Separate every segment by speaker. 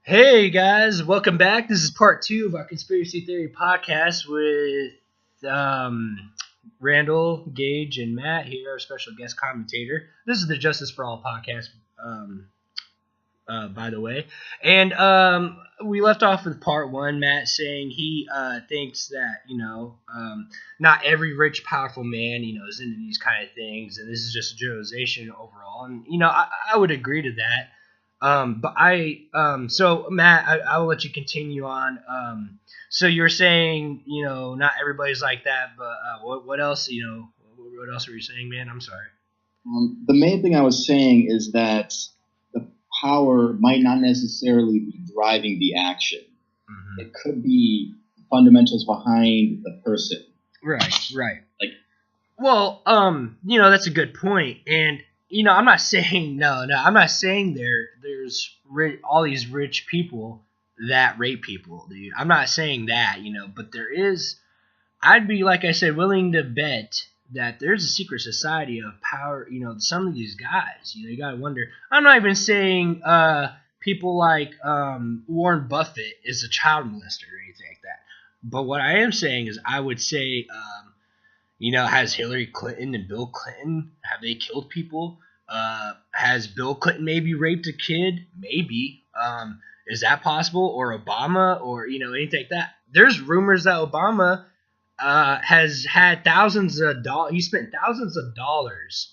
Speaker 1: Hey guys, welcome back. This is part two of our conspiracy theory podcast with Randall, Gage, and Matt here, our special guest commentator. This is the Justice for All podcast, by the way. And we left off with part one, Matt saying he thinks that, not every rich, powerful man, is into these kind of things. And this is just a generalization overall. And, I would agree to that. So Matt, I will let you continue on. So you're saying, not everybody's like that, but what else, what else were you saying, man? I'm sorry.
Speaker 2: The main thing I was saying is that the power might not necessarily be driving the action. Mm-hmm. It could be fundamentals behind the person.
Speaker 1: Right. Well, that's a good point. And, I'm not saying I'm not saying there's all these rich people that rape people, dude. I'm not saying that, but there is. I'd be, like I said, willing to bet that there's a secret society of power. Some of these guys. You gotta wonder. I'm not even saying people like Warren Buffett is a child molester or anything like that. But what I am saying is, I would say. Has Hillary Clinton and Bill Clinton, have they killed people? Has Bill Clinton maybe raped a kid? Maybe. Is that possible? Or Obama? Or, anything like that. There's rumors that Obama has had thousands of dollars. He spent thousands of dollars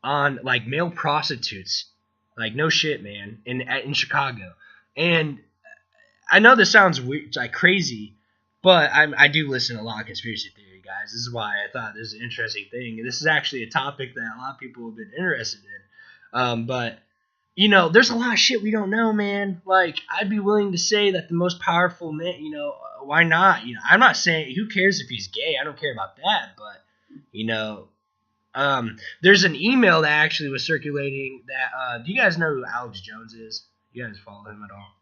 Speaker 1: on, like, male prostitutes. Like, no shit, man, in Chicago. And I know this sounds weird, like crazy, but I do listen to a lot of conspiracy theory, guys. This is why I thought this is an interesting thing. This is actually a topic that a lot of people have been interested in. But, there's a lot of shit we don't know, man. Like, I'd be willing to say that the most powerful man, why not? I'm not saying, who cares if he's gay? I don't care about that. But, there's an email that actually was circulating that, do you guys know who Alex Jones is? You guys follow him at all?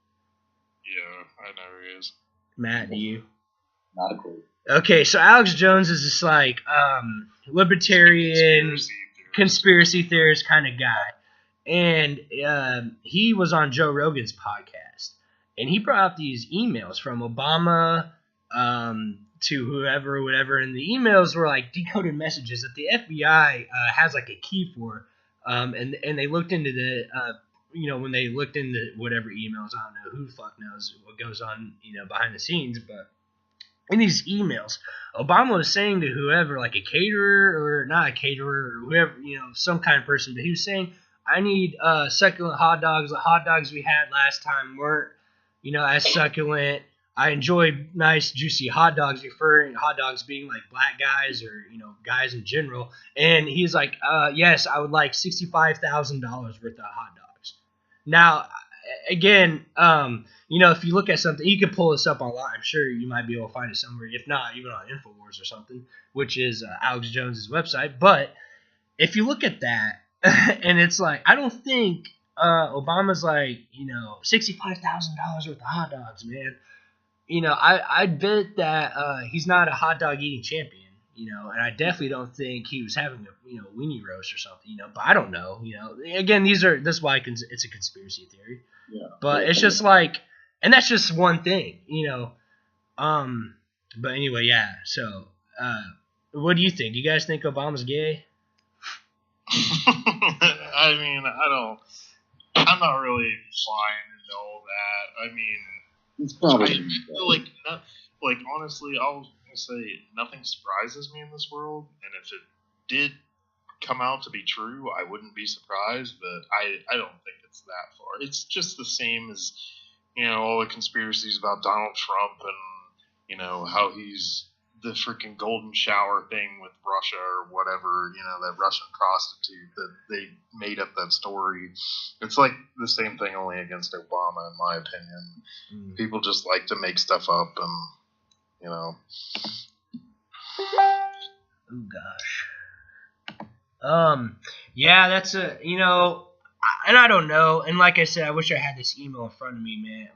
Speaker 3: Yeah, I know who he is.
Speaker 1: Matt, do you?
Speaker 2: Not a clue.
Speaker 1: Okay, so Alex Jones is this like libertarian conspiracy theorist kind of guy, and he was on Joe Rogan's podcast, and he brought up these emails from Obama to whoever, whatever, and the emails were like decoded messages that the FBI has like a key for, and they looked into the when they looked into whatever emails, I don't know, who the fuck knows what goes on behind the scenes, but. In these emails, Obama was saying to whoever, like a caterer or not a caterer or whoever, some kind of person, but he was saying, I need succulent hot dogs. The hot dogs we had last time weren't, as succulent. I enjoy nice, juicy hot dogs, referring to hot dogs being like black guys or, guys in general. And he's like, yes, I would like $65,000 worth of hot dogs. Now, again, if you look at something, you can pull this up online. I'm sure you might be able to find it somewhere. If not, even on Infowars or something, which is Alex Jones's website. But if you look at that, and it's like, I don't think Obama's like, $65,000 worth of hot dogs, man. I bet that he's not a hot dog eating champion. And I definitely don't think he was having a weenie roast or something, but I don't know, again, that's why it's a conspiracy theory, but it's just like, and that's just one thing, but anyway, yeah, so, what do you think? You guys think Obama's gay?
Speaker 3: I mean, I'm not really inclined to know that. I mean,
Speaker 2: it's probably,
Speaker 3: honestly, I'll say nothing surprises me in this world, and if it did come out to be true, I wouldn't be surprised, but I don't think it's that far. It's just the same as, all the conspiracies about Donald Trump and, how he's the freaking golden shower thing with Russia or whatever, that Russian prostitute that they made up that story. It's like the same thing, only against Obama, in my opinion. People just like to make stuff up and,
Speaker 1: Oh gosh. Yeah, that's and I don't know. And like I said, I wish I had this email in front of me, man.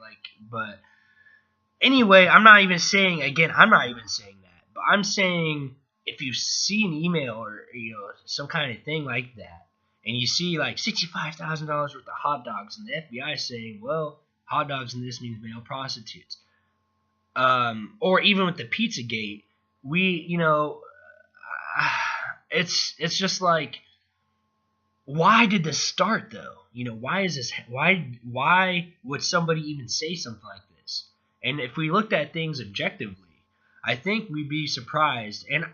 Speaker 1: But anyway, I'm not even saying that. But I'm saying if you see an email or some kind of thing like that, and you see like $65,000 worth of hot dogs, and the FBI saying, well, hot dogs and this means male prostitutes. Or even with the Pizzagate, it's just like, why did this start though? Why is this? Why would somebody even say something like this? And if we looked at things objectively, I think we'd be surprised. And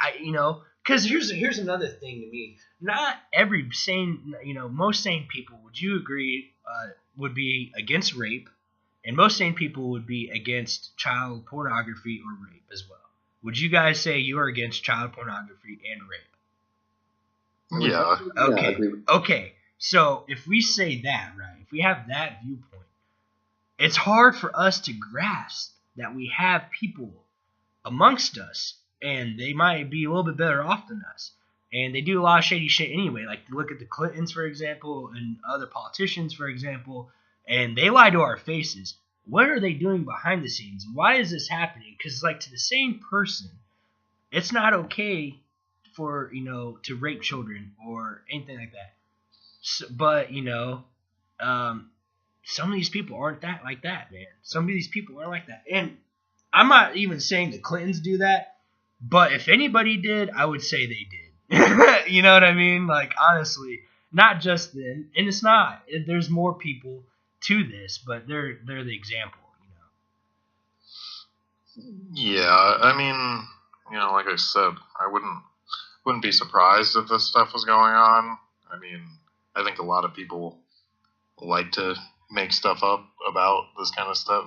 Speaker 1: because here's another thing to me. Not every sane, most sane people, would you agree, would be against rape, and most sane people would be against child pornography or rape as well. Would you guys say you are against child pornography and rape?
Speaker 3: Yeah.
Speaker 1: Okay. Okay. So if we say that, right, if we have that viewpoint, it's hard for us to grasp that we have people amongst us, and they might be a little bit better off than us, and they do a lot of shady shit anyway. Like, look at the Clintons, for example, and other politicians, for example, and they lie to our faces. What are they doing behind the scenes? Why is this happening? Because, like, to the same person, it's not okay for, to rape children or anything like that. So, but, some of these people aren't like that, man. Some of these people aren't like that. And I'm not even saying the Clintons do that, but if anybody did, I would say they did. You know what I mean? Like, honestly, not just them. And it's not. There's more people to this, but they're the example,
Speaker 3: Yeah, I mean, like I said, I wouldn't be surprised if this stuff was going on. I mean, I think a lot of people like to make stuff up about this kind of stuff.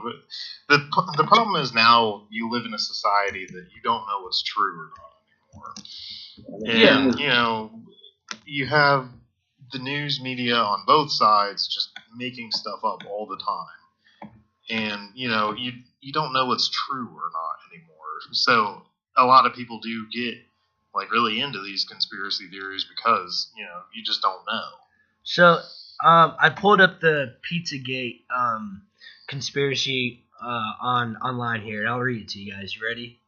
Speaker 3: But the problem is now you live in a society that you don't know what's true or not anymore. And, you have the news media on both sides just making stuff up all the time. And, you don't know what's true or not anymore. So a lot of people do get, like, really into these conspiracy theories because, you just don't know.
Speaker 1: So I pulled up the Pizzagate conspiracy online here, and I'll read it to you guys. You ready?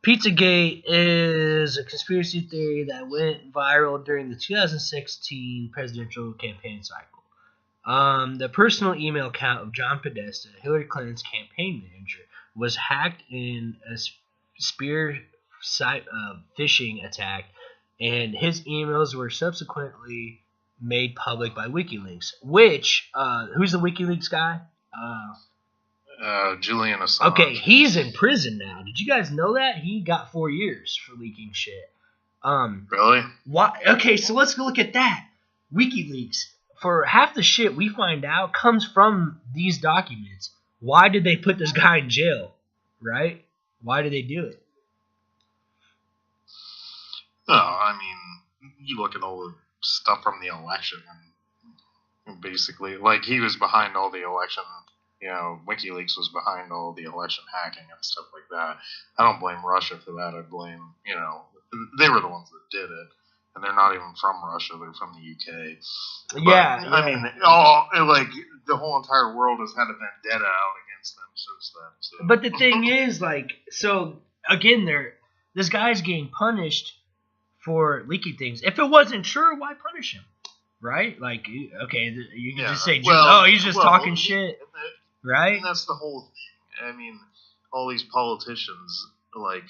Speaker 1: Pizzagate is a conspiracy theory that went viral during the 2016 presidential campaign cycle. The personal email account of John Podesta, Hillary Clinton's campaign manager, was hacked in a spear phishing attack, and his emails were subsequently made public by WikiLeaks. Which, who's the WikiLeaks guy?
Speaker 3: Julian Assange.
Speaker 1: Okay, he's in prison now. Did you guys know that? He got 4 years for leaking shit.
Speaker 3: Really?
Speaker 1: Why? Okay, so let's go look at that. WikiLeaks, for half the shit we find out, comes from these documents. Why did they put this guy in jail? Right? Why did they do it?
Speaker 3: No, I mean, you look at all the stuff from the election, and basically, like, he was behind all the election. WikiLeaks was behind all the election hacking and stuff like that. I don't blame Russia for that. I blame, they were the ones that did it, and they're not even from Russia. They're from the UK. But,
Speaker 1: yeah.
Speaker 3: I mean, the whole entire world has had a vendetta out against them since then. So.
Speaker 1: But the thing is, like, so again, this guy's getting punished for leaking things. If it wasn't true, why punish him? Right? Like, okay, you can just say, he's just talking shit. Right?
Speaker 3: And that's the whole thing. I mean, all these politicians, like,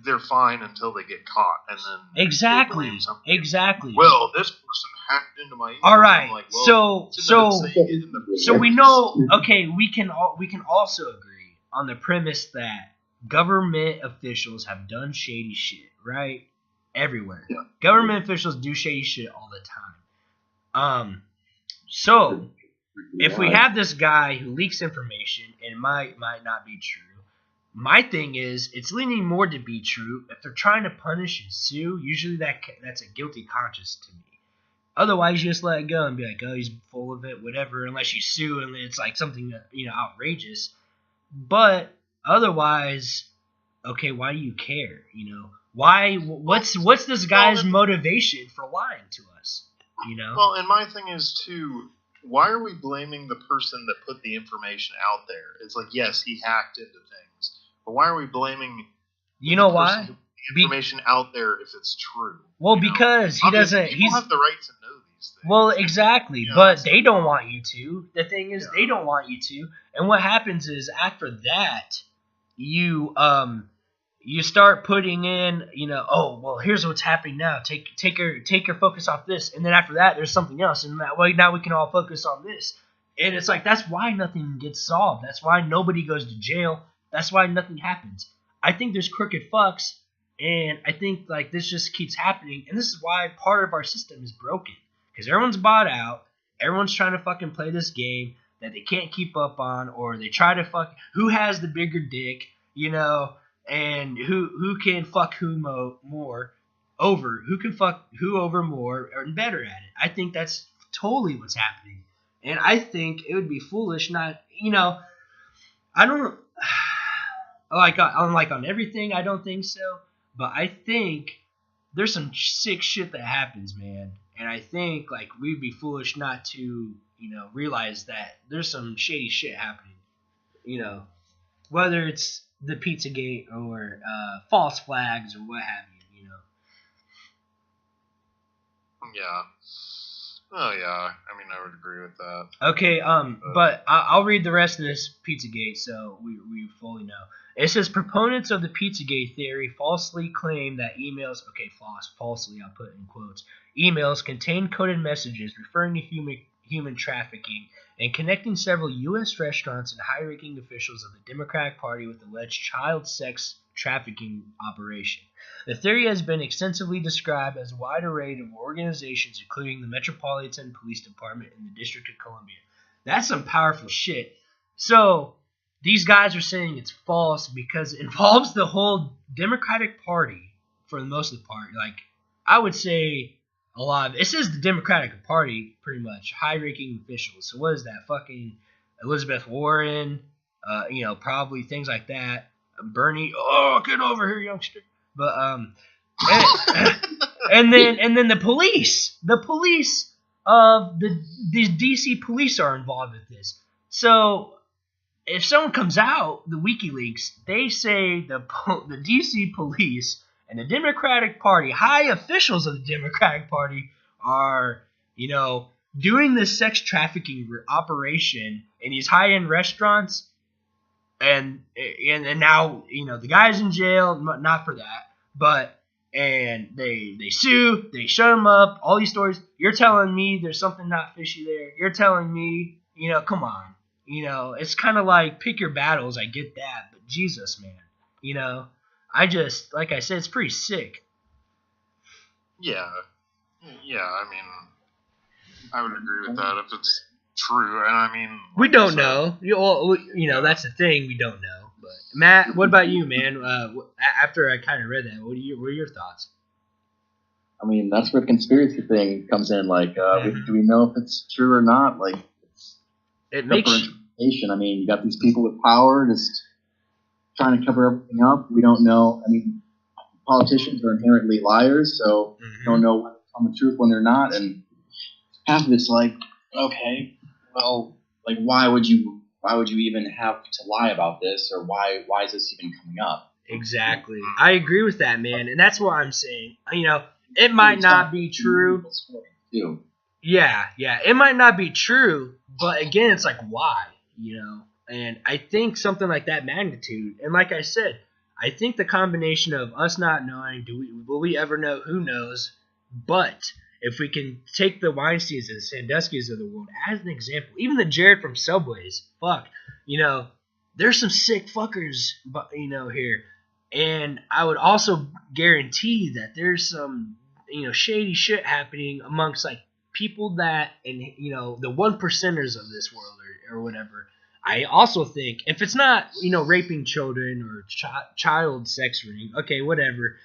Speaker 3: they're fine until they get caught, and then
Speaker 1: exactly.
Speaker 3: Well, this person hacked into my email.
Speaker 1: All right.
Speaker 3: Like, well,
Speaker 1: so we know. Okay, we can also agree on the premise that government officials have done shady shit, right? Everywhere.
Speaker 3: Yeah.
Speaker 1: Government officials do shady shit all the time. So if we have this guy who leaks information and it might not be true, my thing is it's leaning more to be true. If they're trying to punish and sue, usually that's a guilty conscience to me. Otherwise, you just let it go and be like, oh, he's full of it, whatever. Unless you sue and it's like something outrageous. But otherwise, okay, why do you care? Why? What's this guy's motivation for lying to us?
Speaker 3: Well, and my thing is too. Why are we blaming the person that put the information out there? It's like, yes, he hacked into things, but why are we blaming?
Speaker 1: You know why?
Speaker 3: Who put the information out there if it's true.
Speaker 1: Well, because he doesn't.
Speaker 3: People have the right to know these these things.
Speaker 1: Well, exactly, but they don't want you to. The thing is, they don't want you to. And what happens is after that, you start putting in, oh well, here's what's happening now. Take your focus off this, and then after that, there's something else, and that way now we can all focus on this. And it's like that's why nothing gets solved. That's why nobody goes to jail. That's why nothing happens. I think there's crooked fucks, and I think like this just keeps happening, and this is why part of our system is broken. Because everyone's bought out, everyone's trying to fucking play this game that they can't keep up on, or they try to fuck who has the bigger dick, and who can fuck who more over, who can fuck who over more and better at it. I think that's totally what's happening, and I think it would be foolish not, I don't like on everything. I don't think so, but I think there's some sick shit that happens, man. And I think like we'd be foolish not to, realize that there's some shady shit happening. Whether it's the Pizzagate or false flags or what have you.
Speaker 3: Yeah. Oh yeah. I mean, I would agree with that.
Speaker 1: Okay. But I'll read the rest of this Pizzagate so we fully know. It says proponents of the Pizzagate theory falsely claim that emails. Okay, falsely. I'll put in quotes. Emails contain coded messages referring to human trafficking and connecting several U.S. restaurants and high-ranking officials of the Democratic Party with alleged child sex trafficking operation. The theory has been extensively described as a wide array of organizations, including the Metropolitan Police Department and the District of Columbia. That's some powerful shit. So these guys are saying it's false because it involves the whole Democratic Party for the most of the part. Like, I would say a lot of it says the Democratic Party, pretty much, high-ranking officials. So what is that? Fucking Elizabeth Warren, probably things like that. Bernie, get over here, youngster. But and then the police of these DC police are involved with this. So if someone comes out, the WikiLeaks, they say the DC police and the Democratic Party, high officials of the Democratic Party are, doing this sex trafficking operation in these high-end restaurants, and now, the guy's in jail, not for that, and they sue, they shut him up, all these stories. You're telling me there's something not fishy there. You're telling me, come on. It's kind of like pick your battles. I get that, but Jesus, man, I just, like I said, it's pretty sick.
Speaker 3: Yeah. I mean, I would agree with that if it's true. And I mean,
Speaker 1: we don't know. That's the thing. We don't know. But Matt, what about you, man? After I kind of read that, what are your thoughts?
Speaker 2: I mean, that's where the conspiracy thing comes in. Like, do we know if it's true or not? Like,
Speaker 1: it makes
Speaker 2: interpretation. I mean, you got these people with power just trying to cover everything up. We don't know. I mean, politicians are inherently liars, so we don't know when they're telling the truth when they're not. And half of it's like, okay, well, like why would you even have to lie about this, or why is this even coming up?
Speaker 1: Exactly. I agree with that, man, and that's what I'm saying. It might not be true. Yeah, it might not be true, but again, it's like why, And I think something like that magnitude, and like I said, I think the combination of us not knowing, will we ever know? Who knows? But if we can take the Weinsteins and Sandusky's of the world as an example, even the Jared from Subways, there's some sick fuckers, here. And I would also guarantee that there's some, shady shit happening amongst like people that, and the 1%ers of this world or whatever. I also think if it's not, raping children or child sex ring, okay, whatever.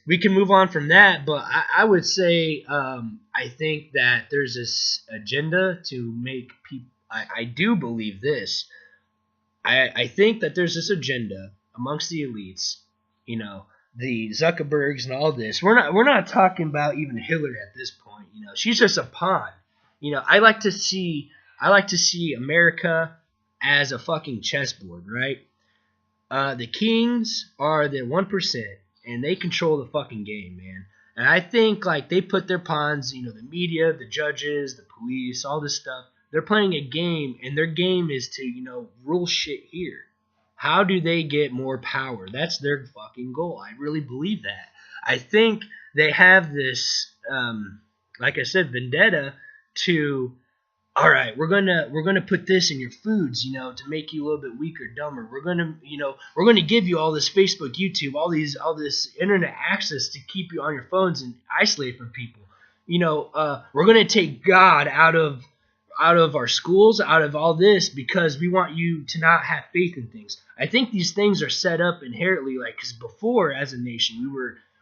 Speaker 1: We can move on from that, but I would say I think that there's this agenda to make people. I do believe this. I think that there's this agenda amongst the elites, the Zuckerbergs and all this. We're not talking about even Hillary at this point. She's just a pawn. I like to see America as a fucking chessboard, right? The kings are the 1%. And they control the fucking game, man. And I think like they put their pawns, the media, the judges, the police, all this stuff. They're playing a game, and their game is to, rule shit here. How do they get more power? That's their fucking goal. I really believe that. I think they have this, like I said, vendetta to, all right, we're gonna put this in your foods, to make you a little bit weaker, dumber. We're gonna give you all this Facebook, YouTube, all this internet access to keep you on your phones and isolate from people. We're gonna take God out of our schools, out of all this, because we want you to not have faith in things. I think these things are set up inherently, like, because before, as a nation,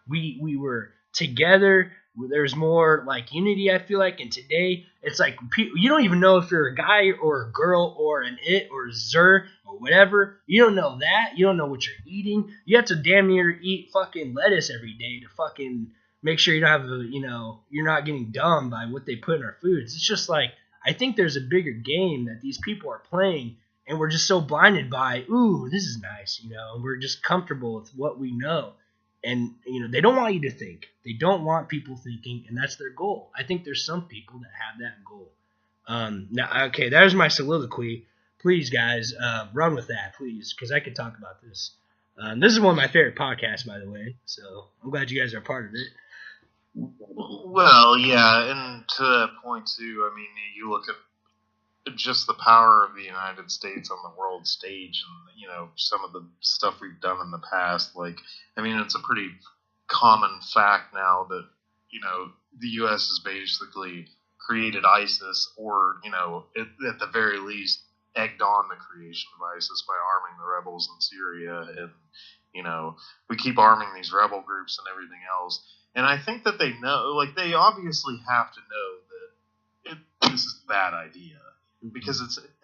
Speaker 1: we were together. There's more like unity, I feel like, and today it's like you don't even know if you're a guy or a girl or an it or zer or whatever. You don't know that. You don't know what you're eating. You have to damn near eat fucking lettuce every day to fucking make sure you don't have you're not getting dumb by what they put in our foods. It's just like, I think there's a bigger game that these people are playing, and we're just so blinded by, ooh, this is nice, and we're just comfortable with what we know. And, they don't want you to think. They don't want people thinking, and that's their goal. I think there's some people that have that goal. Now, okay, there's my soliloquy. Please, guys, run with that, please, because I could talk about this. This is one of my favorite podcasts, by the way, so I'm glad you guys are part of it.
Speaker 3: Well, yeah, and to that point, too, I mean, you look at just the power of the United States on the world stage and, some of the stuff we've done in the past. Like, I mean, it's a pretty common fact now that, the U.S. has basically created ISIS or, at the very least, egged on the creation of ISIS by arming the rebels in Syria. And, we keep arming these rebel groups and everything else. And I think that they know, like, they obviously have to know that this is a bad idea. Because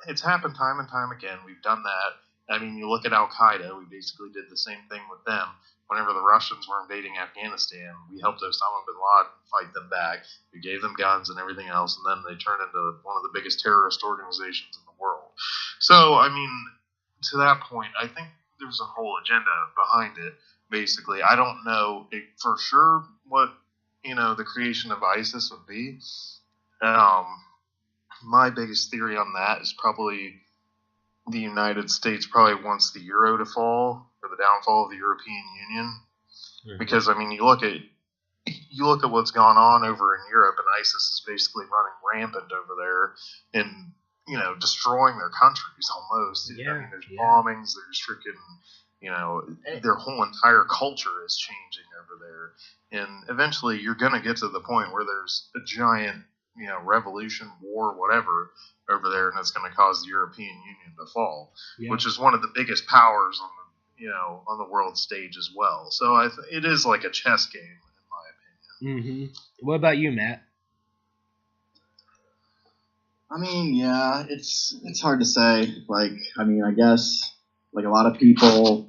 Speaker 3: it's happened time and time again. We've done that. I mean, you look at Al-Qaeda. We basically did the same thing with them. Whenever the Russians were invading Afghanistan, we helped Osama bin Laden fight them back. We gave them guns and everything else, and then they turned into one of the biggest terrorist organizations in the world. So, I mean, to that point, I think there's a whole agenda behind it. Basically, I don't know for sure what the creation of ISIS would be. My biggest theory on that is probably the United States probably wants the euro to fall, or the downfall of the European Union. Mm-hmm. Because, I mean, you look at what's gone on over in Europe, and ISIS is basically running rampant over there and, destroying their countries almost. Yeah, I mean, there's bombings, there's freaking, their whole entire culture is changing over there. And eventually you're going to get to the point where there's a giant revolution, war, whatever, over there, and it's going to cause the European Union to fall, which is one of the biggest powers on the world stage as well. So it is like a chess game, in my opinion.
Speaker 1: Mm-hmm. What about you, Matt?
Speaker 2: I mean, yeah, it's hard to say. Like, I mean, I guess like a lot of people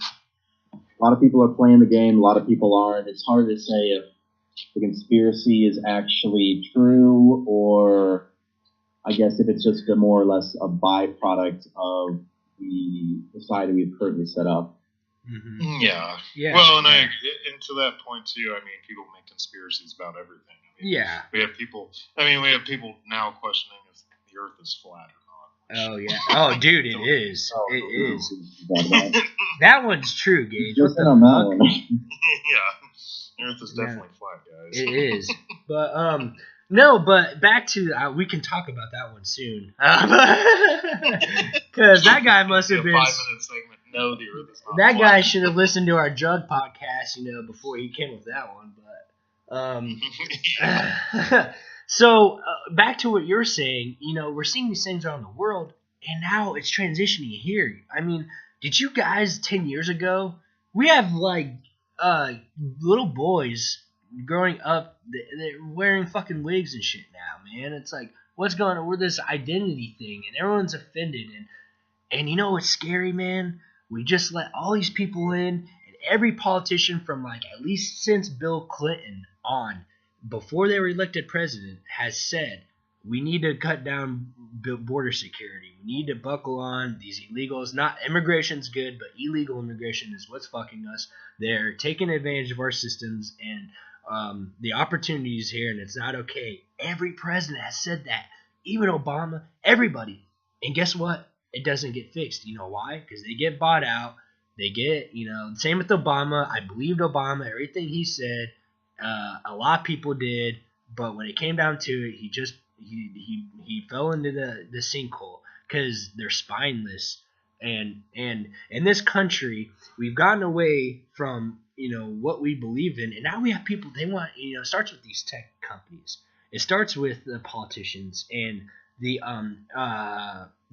Speaker 2: are playing the game. A lot of people aren't. It's hard to say if the conspiracy is actually true, or I guess if it's just more or less a byproduct of the society we've currently set up.
Speaker 3: Mm-hmm. Yeah. Well, and to that point too, I mean, people make conspiracies about everything. I mean, we have people now questioning if the Earth is flat or not.
Speaker 1: Oh yeah. Oh, dude, it is. It is. That one's true, Gage. What the fuck?
Speaker 3: Yeah. Earth is definitely flat, guys.
Speaker 1: It is. But no, but back to we can talk about that one soon. Because that guy must have been
Speaker 3: 5-minute segment. No, the Earth is not
Speaker 1: that
Speaker 3: flat.
Speaker 1: guy should have listened to our drug podcast, before he came with that one. But so back to what you're saying. We're seeing these things around the world, and now it's transitioning here. I mean, did you guys 10 years ago? We have like little boys growing up, they're wearing fucking wigs and shit now, man. It's like, what's going on with this identity thing, and everyone's offended, and you know what's scary, man? We just let all these people in, and every politician from like at least since Bill Clinton on, before they were elected president, has said we need to cut down border security. We need to buckle on these illegals. Not immigration's good, but illegal immigration is what's fucking us. They're taking advantage of our systems, and The opportunity is here, and it's not okay. Every president has said that, even Obama, everybody. And guess what? It doesn't get fixed. You know why? Because they get bought out. They get, same with Obama. I believed Obama, everything he said. A lot of people did, but when it came down to it, he fell into the sinkhole because they're spineless. And in this country, we've gotten away from what we believe in, and now we have people they want. It starts with these tech companies. It starts with the politicians and the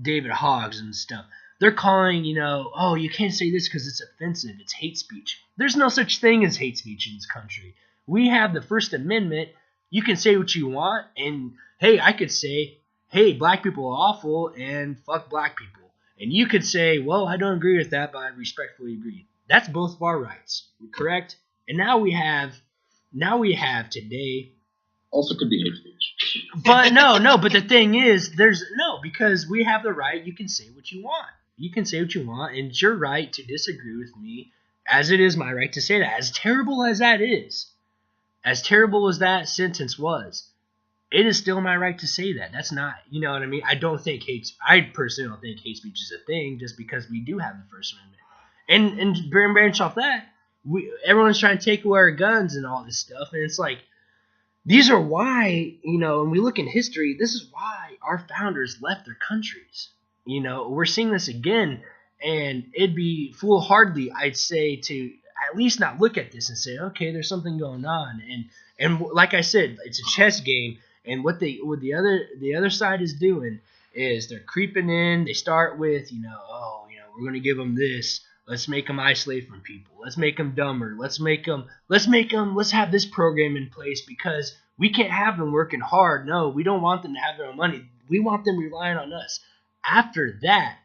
Speaker 1: David Hoggs and stuff. They're calling, oh, you can't say this because it's offensive. It's hate speech. There's no such thing as hate speech in this country. We have the First Amendment. You can say what you want, and hey, I could say, hey, black people are awful and fuck black people. And you could say, well, I don't agree with that, but I respectfully agree. That's both of our rights, correct? And now we have today.
Speaker 2: Also could be hate speech.
Speaker 1: But but the thing is, because we have the right, you can say what you want. You can say what you want, and it's your right to disagree with me, as it is my right to say that. As terrible as that is, as terrible as that sentence was, it is still my right to say that. That's not, you know what I mean? I personally don't think hate speech is a thing just because we do have the First Amendment. And branch off that, everyone's trying to take away our guns and all this stuff. And it's like, these are why, when we look in history, this is why our founders left their countries. We're seeing this again, and it'd be foolhardy, I'd say, to at least not look at this and say, okay, there's something going on. And like I said, it's a chess game. And what the other side is doing is they're creeping in. They start with, we're going to give them this. Let's make them isolate from people. Let's make them dumber. Let's have this program in place because we can't have them working hard. No, we don't want them to have their own money. We want them relying on us. After that,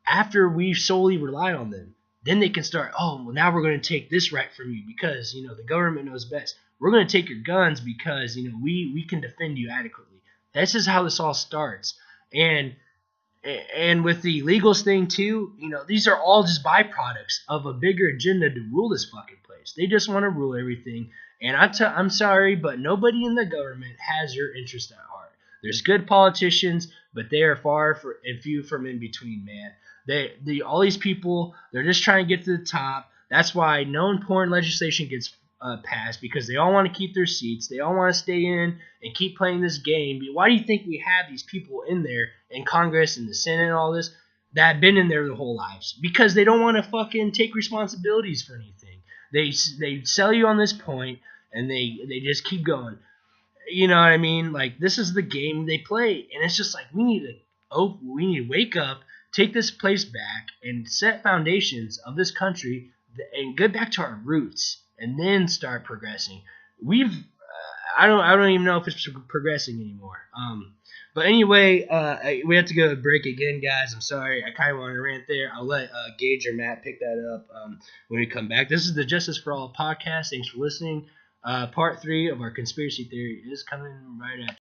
Speaker 1: after we solely rely on them, then they can start, oh, well, now we're going to take this right from you because, the government knows best. We're going to take your guns because, we can defend you adequately. This is how this all starts. And with the legals thing too, these are all just byproducts of a bigger agenda to rule this fucking place. They just want to rule everything. And I'm sorry, but nobody in the government has your interest at heart. There's good politicians, but they are far and few from in between, man. All these people, they're just trying to get to the top. That's why no important legislation gets passed, because they all want to keep their seats. They all want to stay in and keep playing this game. Why do you think we have these people in there in Congress and the Senate and all this that have been in there their whole lives? Because they don't want to fucking take responsibilities for anything. They sell you on this point, and they just keep going. You know what I mean? Like, this is the game they play, and it's just like we need to wake up, take this place back, and set foundations of this country and get back to our roots, and then start progressing. I don't even know if it's progressing anymore. But anyway, we have to go to break again, guys. I'm sorry. I kind of want to rant there. I'll let Gage or Matt pick that up when we come back. This is the Justice for All podcast. Thanks for listening. Part 3 of our conspiracy theory is coming right after.